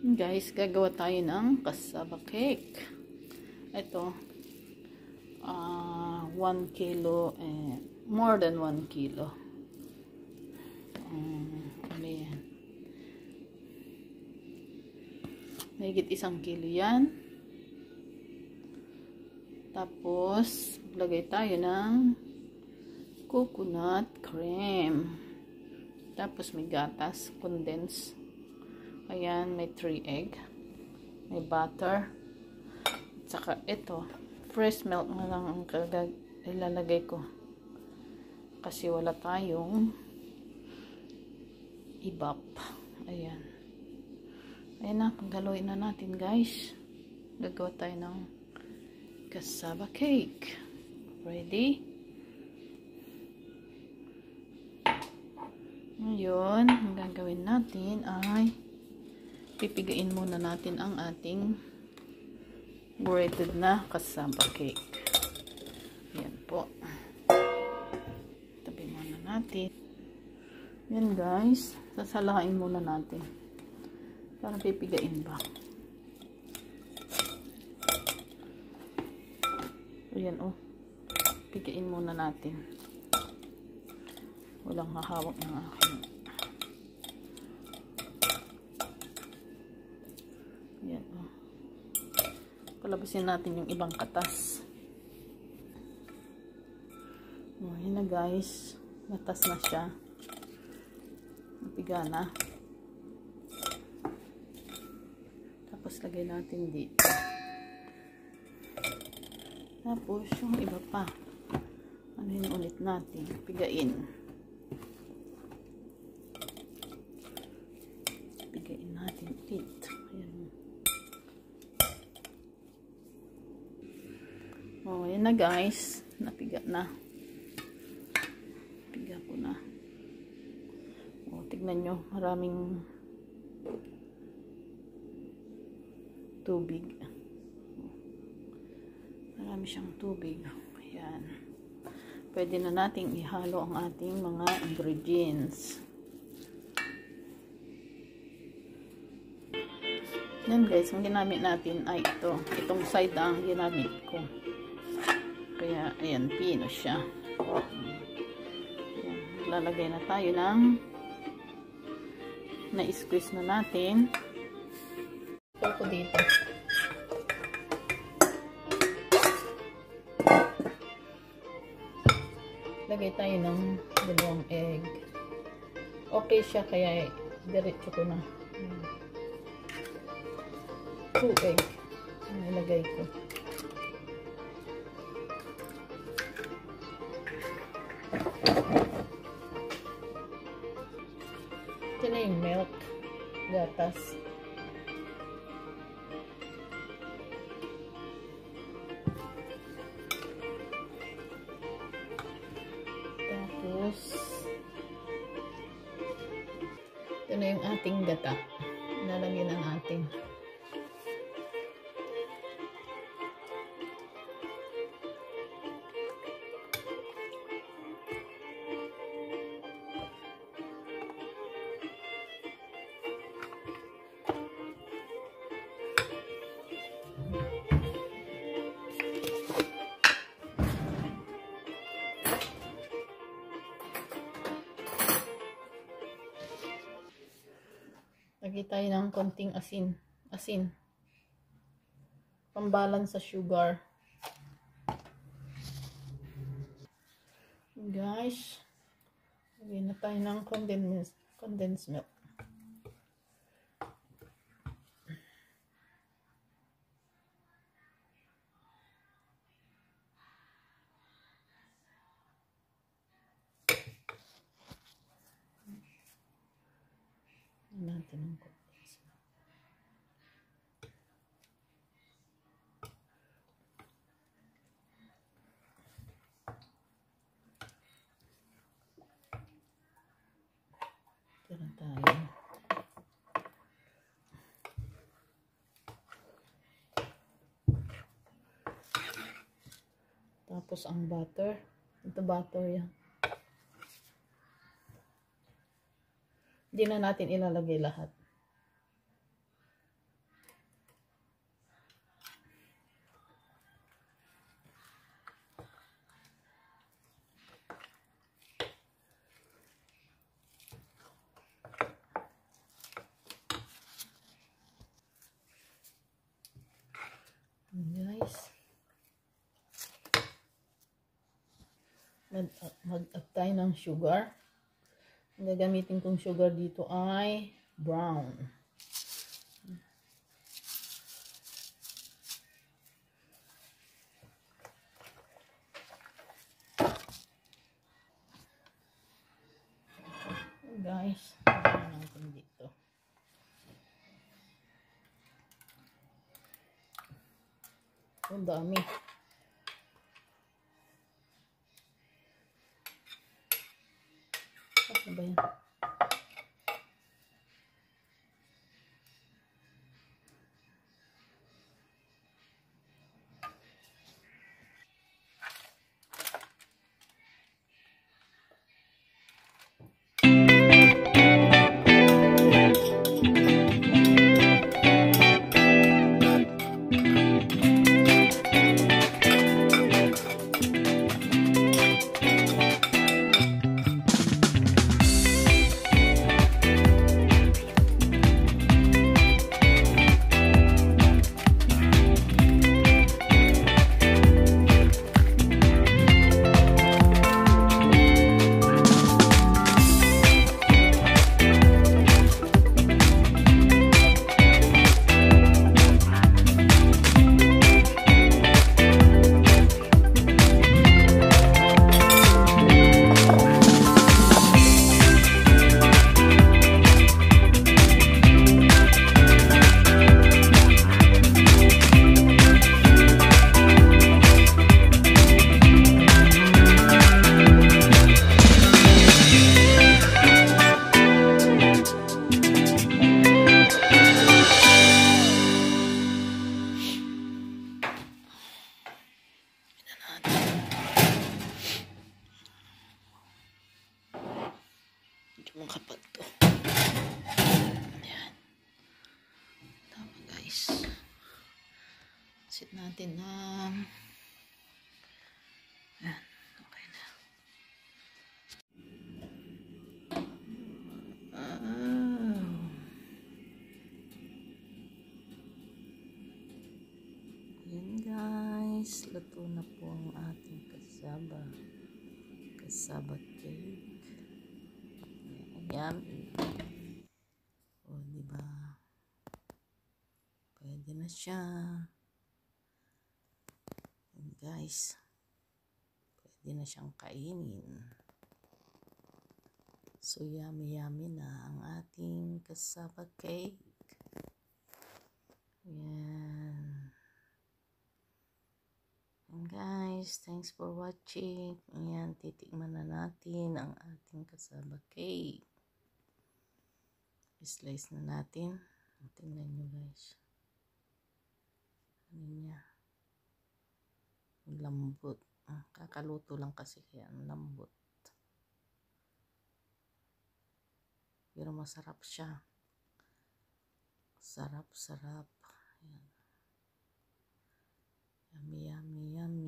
Guys, gagawa tayo ng cassava cake. Ito, 1 kilo, more than 1 kilo. Ano yan? Mahigit 1 kilo yan. Tapos, lagay tayo ng coconut cream. Tapos, may gatas, condense. Ayan, may 3 egg. May butter. At saka ito, fresh milk na lang ang ilalagay ko. Kasi wala tayong ibap. Ayan. Ayan na, paghaluin na natin guys. Gagawa tayo ng cassava cake. Ready? Ngayon, ang gagawin natin ay pipigain muna natin ang ating grated na cassava cake. Yan po. Tabi muna natin. Yan guys. Sasalain muna natin. Para pipigain ba. Ayan oh. Pigain muna natin. Walang hahawak ng akin. Yan oh. Palabasin natin yung ibang katas. Oh, yun na guys. Natas na siya. Napiga na. Tapos lagay natin dito. Tapos yung iba pa. Ano yun ulit natin? Pigain. Pigain natin ulit. Ayan. Oh, yan na guys. Napiga na. Piga ko na. Oh, tignan nyo. Maraming tubig. Marami siyang tubig. Ayan. Pwede na nating ihalo ang ating mga ingredients. Yan guys, ang ginamit natin ay ito. Itong side ang ginamit ko. Kaya, ayan, pino siya. Ayan, lalagay na tayo ng na-squeeze na natin. Ito ko dito. Lagay tayo ng 2 egg. Okay siya, kaya diretso ko na. 2 egg. Ilagay ko. Ito na yung milk. Gatas. Tapos, ito na yung ating gata. Nalagyan ang ating. Lagay tayo ng konting asin. Asin. Pambalance sa sugar. Guys, lagay na tayo ng condensed milk. Natin ang condensed milk. Tira tayo. Tapos ang butter. Ito butter yan. Hindi na natin ilalagay lahat. mag-add tayo ng sugar. Ang gagamitin kong sugar dito ay brown. Guys, lagyan natin dito. Ang dami. Ano ba yan? Medyo makapag to. Ayan. Tama guys. Sit natin na. Ayan. Okay na. Ayan guys. Luto na po ang ating kasaba. Kasaba cake. Yummy. O, diba? Pwede na siya. And guys, pwede na siyang kainin. So, yummy na ang ating cassava cake. Ayan. And guys, thanks for watching. Ayan, titikman na natin ang ating cassava cake. Slice na natin. Tingnan nyo guys. Ano niya? Lambot. Kakaluto lang kasi kaya ang lambot. Pero masarap siya. Sarap. Ayan. Yummy.